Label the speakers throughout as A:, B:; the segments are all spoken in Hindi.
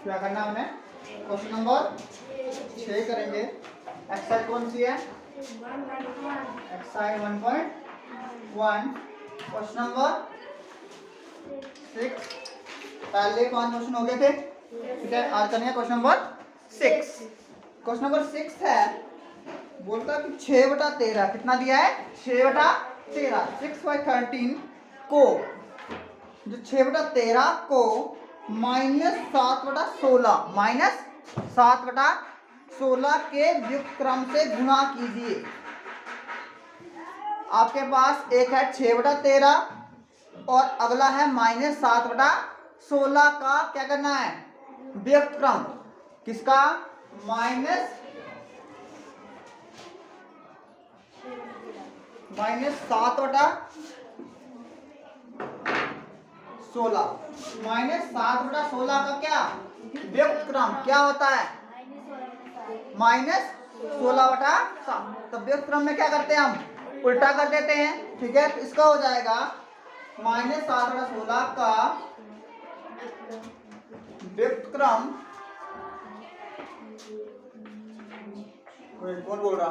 A: क्या करना हमने, क्वेश्चन नंबर 6 करेंगे। एक्सरसाइज कौन सी है, एक्सरसाइज 1.1 क्वेश्चन नंबर 6। पहले 5 क्वेश्चन हो गए थे, ठीक है। आज करनी है क्वेश्चन नंबर 6। क्वेश्चन नंबर 6 है, बोलता कि 6/13 कितना दिया है, 6/13 6/13 को, जो 6/13 को -7/16 के व्युत्क्रम क्रम से गुणा कीजिए। आपके पास एक है 6/13 और अगला है -7/16 का क्या करना है, व्युत्क्रम। किसका, -7/16 -7/16 का क्या व्युत्क्रम क्या होता है, -16/7। तो व्युत्क्रम में क्या करते हैं, हम उल्टा कर देते हैं, ठीक है। तो इसका हो जाएगा -7/16 का व्युत्क्रम, कौन बोल रहा,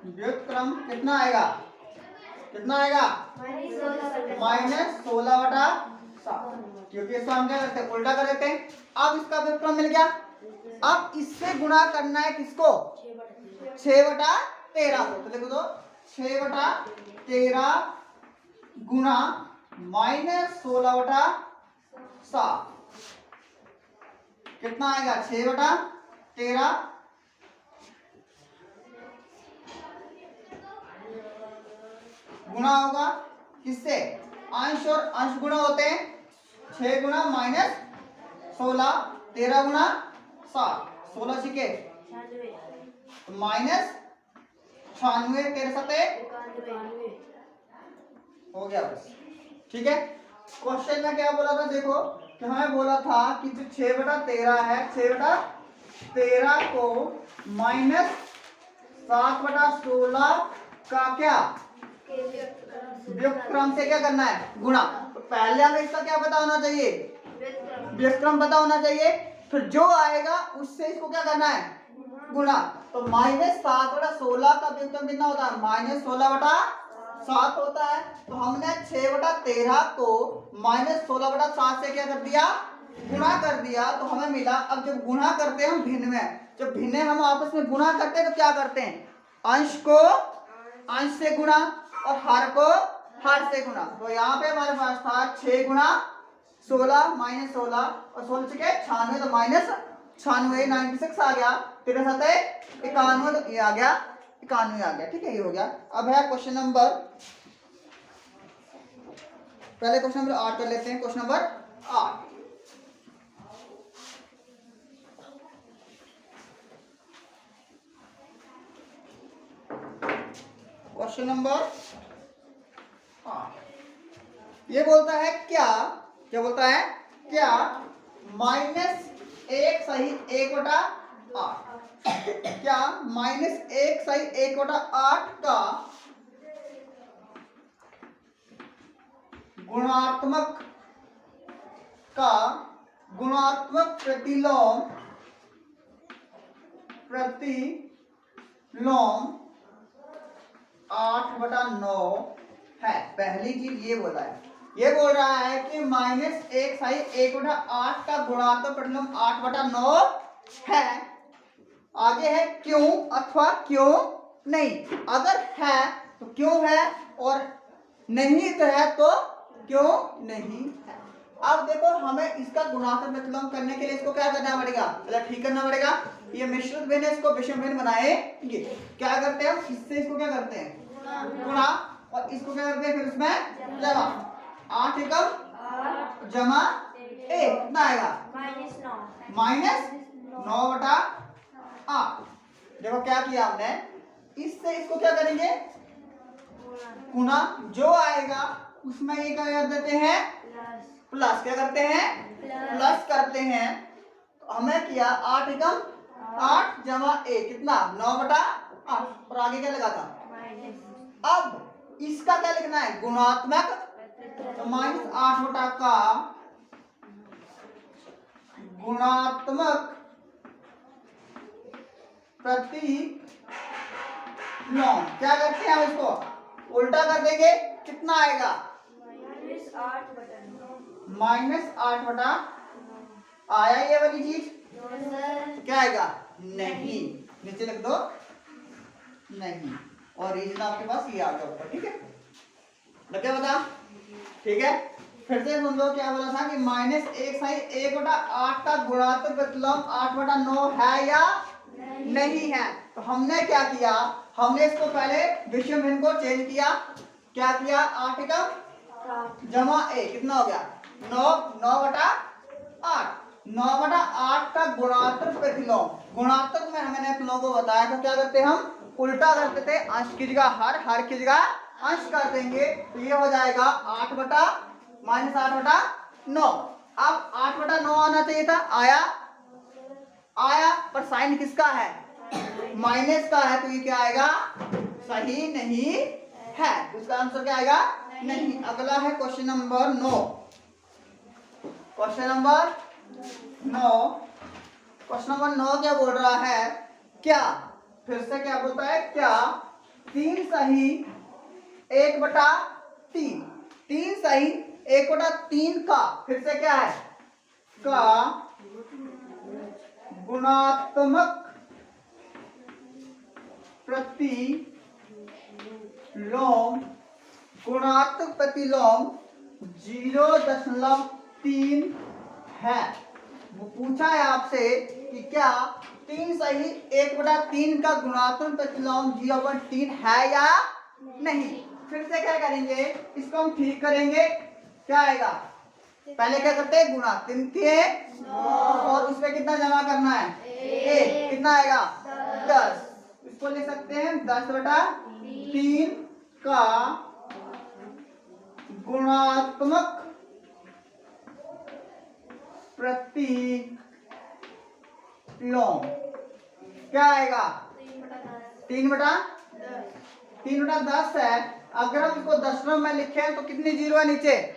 A: व्युत्क्रम कितना आएगा, कितना आएगा, -16/7, क्योंकि इसको हम क्या करते हैं, उल्टा कर देते हैं। अब इसका व्युत्क्रम मिल गया, अब इससे गुणा करना है किसको, 6/13 को। तो देखो तो 6/13 गुणा -16/7 कितना आएगा, 6/13 गुणा होगा किससे, अंश और अंश गुणा होते हैं। 6 गुणा -16, 13 गुणा 7, 16 छिके -96, 13 सते हो गया बस, ठीक है। क्वेश्चन में क्या बोला था, देखो कि हमें बोला था कि जो 6/13 है, 6/13 को -7/16 का क्या व्युत्क्रम से क्या करना है, गुणा। तो पहले हमें इसका क्या पता होना चाहिए, व्युत्क्रम पता होना चाहिए, फिर जो आएगा उससे इसको क्या करना है, गुणा। तो -7/16 का व्युत्क्रम कितना होता है, -16/7 होता है। तो हमने 6/13 को -16/7 से क्या कर दिया, गुणा कर दिया, तो हमें मिला। अब जब गुणा करते हैं हम भिन्न में, जब भिन्न हम आपस में गुणा करते हैं तो क्या करते हैं, अंश को अंश से गुणा और हर को हर से गुणा। तो यहाँ पे हमारे पास था 6 गुणा 16 -16 और 16 के 96, तो -96 96 आ गया, 13 सते 91, तो ये आ गया 91 आ गया, ठीक है, ये हो गया। अब है क्वेश्चन नंबर, पहले क्वेश्चन नंबर 8 कर लेते हैं। क्वेश्चन नंबर 8, क्वेश्चन नंबर 8 ये बोलता है क्या, क्या बोलता है, क्या -1 सही 1/8, क्या -1 सही 1/8 का गुणात्मक प्रतिलोम 8/9 है। पहली चीज ये बोला है, ये बोल रहा है कि -1 सही 1/8 का गुणात्मक प्रतिलोम 8/9 है। आगे है क्यों अथवा क्यों नहीं। अगर है तो क्यों है, और नहीं तो है तो क्यों नहीं है। अब देखो हमें इसका गुणात्मक प्रतिलोम करने के लिए इसको क्या करना पड़ेगा, पहले ठीक करना पड़ेगा। ये मिश्रित भिन्न है, इसको विषम भिन्न बनाएंगे। क्या करते हैं हम, इससे इसको क्या करते हैं, गुणा, और इसको क्या करते हैं फिर उसमें जमा। 8 एकम जमा 1 कितना आएगा, -9/8। देखो क्या किया हमने, इससे इसको क्या करेंगे, गुणा, जो आएगा उसमें ये क्या कर देते हैं, प्लस। क्या करते हैं, प्लस करते हैं। तो हमें किया 8 एकम 8 जमा 1 कितना 9/8, और आगे क्या लगा था। अब इसका क्या लिखना है, गुणात्मक माइनस 8 बटा का गुणात्मक प्रतिलोम। क्या करते हैं हम इसको उल्टा कर देंगे, कितना आएगा -8/9। आया ये वाली चीज, तो क्या आएगा नहीं, नीचे लिख दो नहीं, और रीजन आपके पास ये आ गया ऊपर। ठीक है, लगे बता। ठीक है, फिर से सुन लो क्या बोला था कि -1/8 का गुणात्मक प्रतिलोम 8/9 है या नहीं है। तो हमने क्या किया, हमने इसको पहले विषम भिन्न को चेंज किया। क्या किया, 8 जमा 1 कितना हो गया 9, 9/8। 9/8 का गुणात्मक प्रतिलोम, गुणात्मक में मैंने तुम लोगों को बताया था क्या करते हम उल्टा करते थे, अंश की जगह हर की जगह अंश कर देंगे, तो ये हो जाएगा 8/-8/9। अब 8/9 आना चाहिए था, आया पर साइन किसका है माइनस का है, तो ये क्या आएगा सही नहीं है, उसका आंसर क्या आएगा नहीं। अगला है क्वेश्चन नंबर 9। क्वेश्चन नंबर 9 क्या बोल रहा है, क्या फिर से क्या बोलता है, क्या 3 सही 1/3, 3 सही 1/3 का फिर से क्या है का गुणात्मक प्रतिलोम, गुणात्मक प्रतिलोम 0.3 है। वो पूछा है आपसे कि क्या 3 सही 1/3 का गुणात्मक प्रतिलोम 0.3 है या नहीं। फिर से क्या करेंगे, इसको हम ठीक करेंगे, क्या आएगा पहले क्या करते हैं गुणा 3 थे और उसमें कितना जमा करना है 1, कितना आएगा 10। इसको ले सकते हैं 10/3 का गुणात्मक प्रतिलोम क्या आएगा 3/10 है। अगर हम इसको दशमलव में लिखें तो कितनी जीरो है नीचे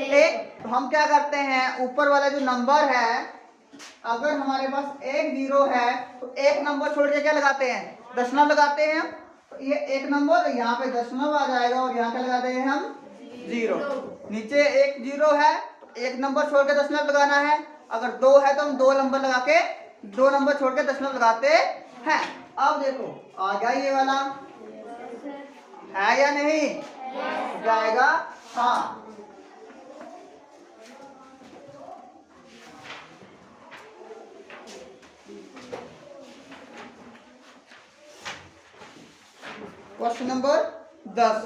A: 1। तो हम क्या करते हैं ऊपर वाला जो नंबर है, अगर हमारे पास 1 0 है तो एक नंबर छोड़ के क्या लगाते हैं दशमलव लगाते हैं। तो ये एक नंबर यहाँ पे दशमलव आ जाएगा और यहाँ क्या लगाते हैं हम 0। नीचे 1 0 है तो एक नंबर छोड़ के दशमलव लगाना है, अगर 2 है तो हम 2 नंबर लगा के 2 नंबर छोड़ के दशमलव लगाते हैं। अब देखो आ गया ये वाला है या नहीं, जाएगा हाँ। Question number 10।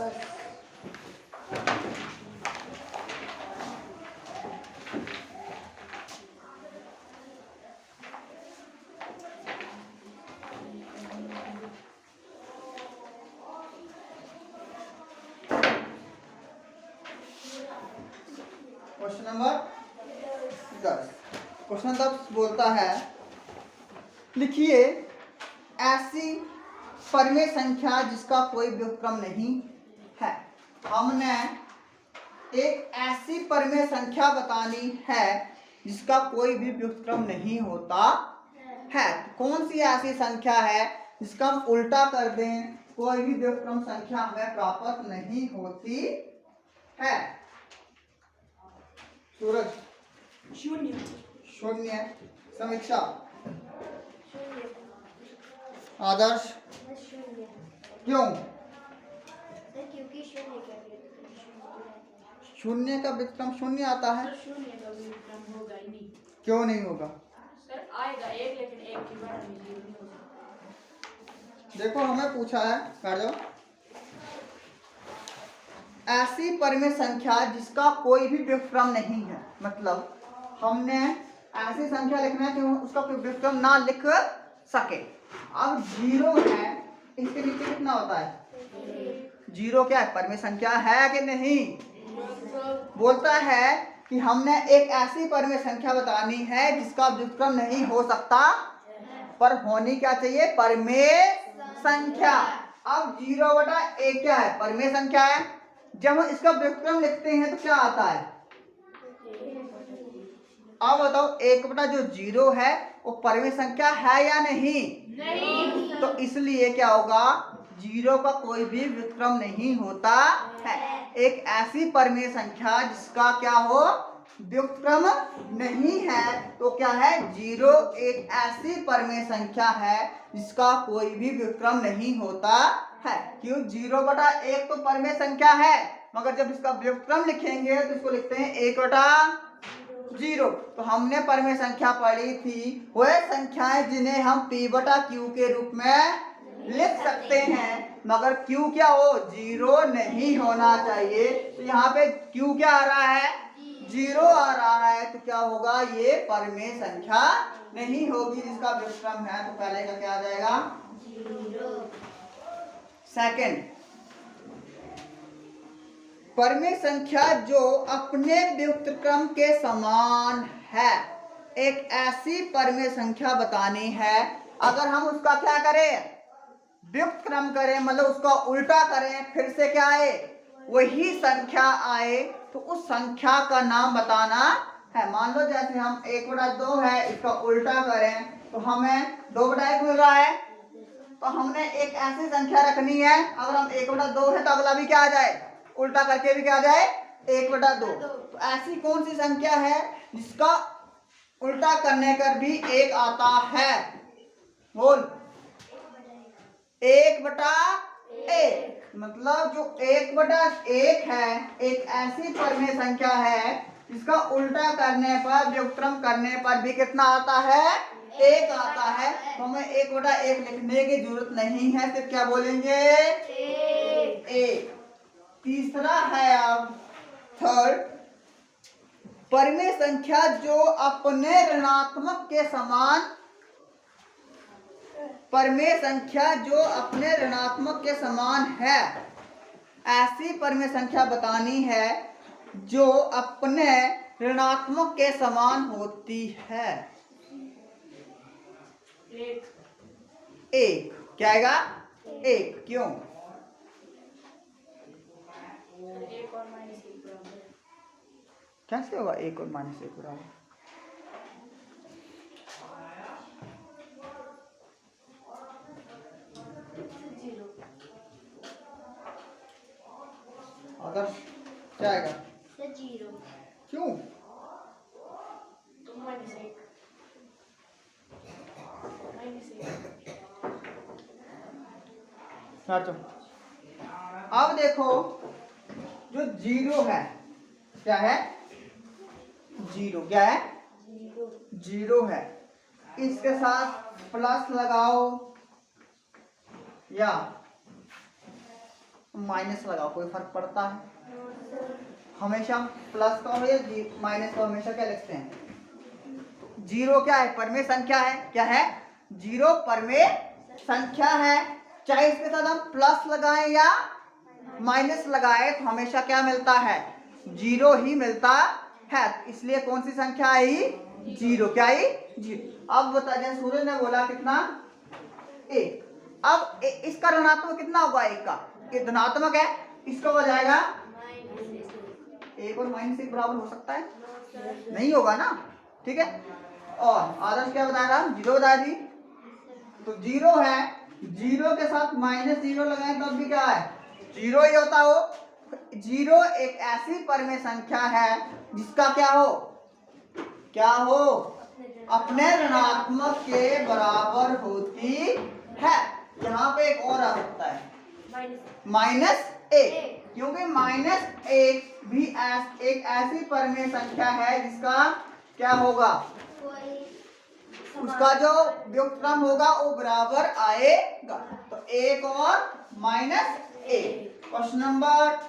A: Question number 10। Question 10 बोलता है लिखिए ऐसी परिमेय संख्या जिसका कोई व्युत्क्रम नहीं है। हमने एक ऐसी परिमेय संख्या बतानी है जिसका कोई भी व्युत्क्रम नहीं होता है। कौन सी ऐसी संख्या है जिसका हम उल्टा कर दें कोई भी व्युत्क्रम संख्या हमें प्राप्त नहीं होती है। सूरज शून्य, समीक्षा आदर्श क्यों,
B: क्योंकि
A: शून्य का व्युत्क्रम शून्य आता है,
B: शून्य का व्युत्क्रम होगा ही नहीं।
A: क्यों नहीं होगा
B: सर आएगा एक, लेकिन एक के बाद में जीरो नहीं होगा।
A: देखो हमें पूछा है कर दो ऐसी परिमेय संख्या जिसका कोई भी व्युत्क्रम नहीं है, मतलब हमने ऐसी संख्या लिखना है कि उसका कोई व्युत्क्रम ना लिख सके। अब 0 है, इसके नीचे कितना होता है 0, क्या है परिमेय संख्या है कि नहीं। बोलता है कि हमने एक ऐसी परिमेय संख्या बतानी है जिसका व्युत्क्रम नहीं हो सकता, पर होनी क्या चाहिए परिमेय संख्या। अब 0/1 क्या है परिमेय संख्या है, जब हम इसका व्युत्क्रम लिखते हैं तो क्या आता है? अब बताओ 1/0 है वो परिमेय संख्या है या नहीं?
B: नहीं।
A: तो इसलिए क्या होगा, 0 का कोई भी व्युत्क्रम नहीं होता है। एक ऐसी परिमेय संख्या जिसका क्या हो, व्युत्क्रम नहीं है, तो क्या है, 0 एक ऐसी परिमेय संख्या है जिसका कोई भी व्युत्क्रम नहीं होता है। क्यों? 0/1 तो परिमेय संख्या है, मगर जब इसका व्युत्क्रम लिखेंगे तो इसको लिखते हैं 1/0। तो हमने परिमेय संख्या पढ़ी थी वह संख्याएं जिन्हें हम p/q के रूप में लिख सकते हैं, मगर q क्या हो, 0 नहीं होना चाहिए। तो यहाँ पे q क्या आ रहा है, 0 आ रहा है, तो क्या होगा, ये परिमेय संख्या नहीं होगी जिसका व्युत्क्रम है। तो पहले का क्या आ जाएगा,
B: 0।
A: सेकंड, परिमेय संख्या जो अपने व्युत्क्रम के समान है। एक ऐसी परिमेय संख्या बतानी है, अगर हम उसका क्या करें, व्युत्क्रम करें, मतलब उसका उल्टा करें, फिर से क्या आए, वही संख्या आए, तो उस संख्या का नाम बताना है। मान लो जैसे हम 1/2 है, इसका उल्टा करें तो हमें 2/1 मिल रहा है। तो हमने एक ऐसी संख्या रखनी है, अगर हम 1/2 है तो अगला भी क्या आ जाए, उल्टा करके भी क्या आ जाए, 1/2। तो ऐसी कौन सी संख्या है जिसका उल्टा करने कर भी 1 आता है, बोल, 1/1। मतलब जो 1/1 है एक ऐसी परिमेय संख्या है जिसका उल्टा करने पर, व्युत्क्रम करने पर भी कितना आता है, 1 आता है। तो हमें 1/1 लिखने की जरूरत नहीं है, सिर्फ क्या बोलेंगे, 1। तीसरा है अब थर्ड, परिमेय संख्या जो अपने ऋणात्मक के समान, परिमेय संख्या जो अपने ऋणात्मक के समान है। ऐसी परिमेय संख्या बतानी है जो अपने ऋणात्मक के समान होती है। 1 क्या आएगा, 1। क्यों,
B: 1 और -1 बराबर।
A: कैसे होगा 1 और -1 बराबर? अगर क्या आएगा,
B: 0।
A: क्यों,
B: तो -1।
A: तो अब देखो जो 0 है, क्या है, 0 क्या है, 0 है, इसके साथ प्लस लगाओ या माइनस लगाओ, कोई फर्क पड़ता है? हमेशा प्लस का हो या माइनस का, हमेशा क्या लिखते हैं, 0 क्या है, परिमेय संख्या है। क्या है, 0 परिमेय संख्या है। चाहे इसके साथ हम प्लस लगाएं या माइनस लगाएं तो हमेशा क्या मिलता है, 0 ही मिलता है। इसलिए कौन सी संख्या आई, 0। क्या आई, 0। अब बता दें, सूर्य ने बोला कितना, 1। अब इसका ऋणात्मक कितना होगा, 1 का, ये धनात्मक है, इसका हो जाएगा 1 और -1 बराबर हो सकता है, नहीं होगा ना, ठीक है। और आदर्श क्या बताएगा, 0 बताया थी, तो 0 है, 0 के साथ -0 लगाएं तब भी क्या है, 0 ही होता हो। 0 एक ऐसी परिमेय संख्या है जिसका क्या हो, क्या हो, अपने ऋणात्मक के बराबर होती है। यहाँ पे एक और आ सकता है, -1, क्योंकि -1 भी एक ऐसी परिमेय संख्या है जिसका क्या होगा, उसका जो व्युत्क्रम होगा वो बराबर आएगा। तो 1 और -1। क्वेश्चन नंबर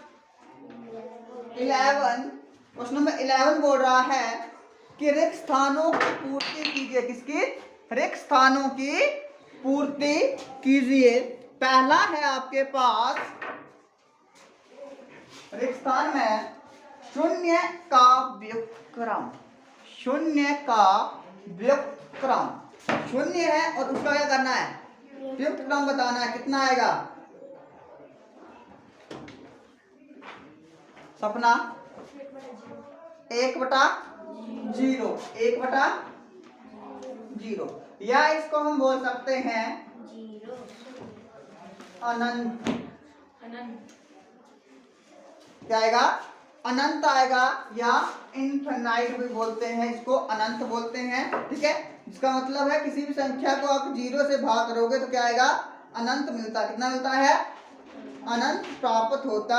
A: 11 बोल रहा है कि रिक्त स्थानों की पूर्ति कीजिए। किसकी, रिक्त स्थानों की पूर्ति कीजिए। पहला है आपके पास रिक्त स्थान में 0 का व्युत्क्रम, 0 का व्युत्क्रम, 0 है और उसका क्या करना है, व्युत्क्रम बताना है। कितना आएगा, सपना 1/0, 1/0, या इसको हम बोल सकते हैं अनंत। क्या आएगा? अनंत आएगा, या इनफिनाइट भी बोलते हैं इसको, अनंत बोलते हैं। ठीक है, इसका मतलब है किसी भी संख्या को आप 0 से भाग करोगे तो क्या आएगा? अनंत मिलता है। कितना मिलता है? अनंत प्राप्त होता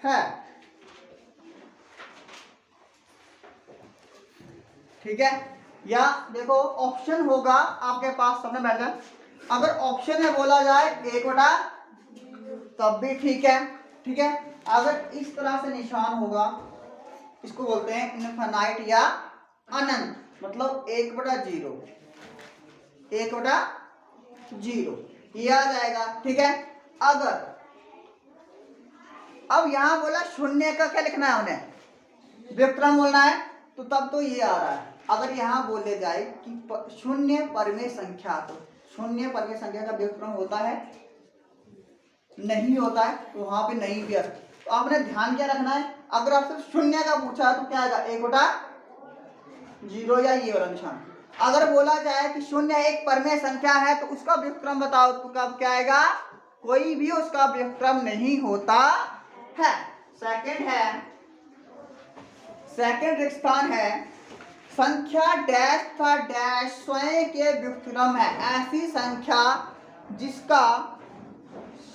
A: है। ठीक है, या देखो ऑप्शन होगा आपके पास, सबने बैठ जाए। अगर ऑप्शन में बोला जाए 1/, तब भी ठीक है। ठीक है, अगर इस तरह से निशान होगा, इसको बोलते हैं इनफिनाइट या अनंत, मतलब 1/0, 1/0 ये आ जाएगा। ठीक है, अगर अब यहां बोला शून्य का क्या लिखना है, उन्हें व्युत्क्रम बोलना है, तो तब तो ये आ रहा है। अगर यहां बोले जाए कि शून्य परमेय संख्या, तो शून्य परमेय संख्या का व्युत्क्रम होता है? नहीं होता है, तो वहां पे नहीं भी। तो आपने ध्यान क्या रखना है, अगर आपसे शून्य का पूछा तो क्या आएगा? 1/0 या ये वाला निशान। अगर बोला जाए कि शून्य एक परमेय संख्या है तो उसका व्युत्क्रम बताओ, तो कब क्या आएगा? कोई भी उसका व्युत्क्रम नहीं होता है। सेकंड स्थान है संख्या डैश का डैश स्वयं के व्युत्क्रम है। ऐसी संख्या जिसका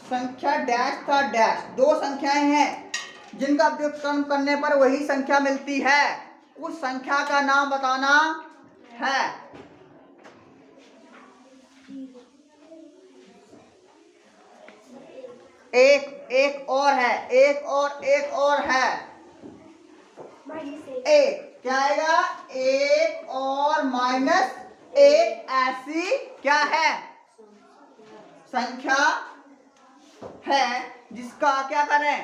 A: संख्या डैश का डैश, दो संख्याएं हैं जिनका व्युत्क्रम करने पर वही संख्या मिलती है, उस संख्या का नाम बताना है। एक और है, एक और है। एक क्या आएगा? 1 और -1 ऐसी क्या है? संख्या है जिसका क्या करें?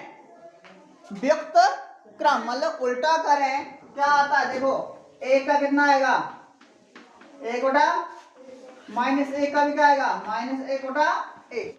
A: व्युत्क्रम, मतलब उल्टा करें, क्या आता है? देखो 1 का कितना आएगा? 1/, -1 का भी क्या आएगा? -1/1।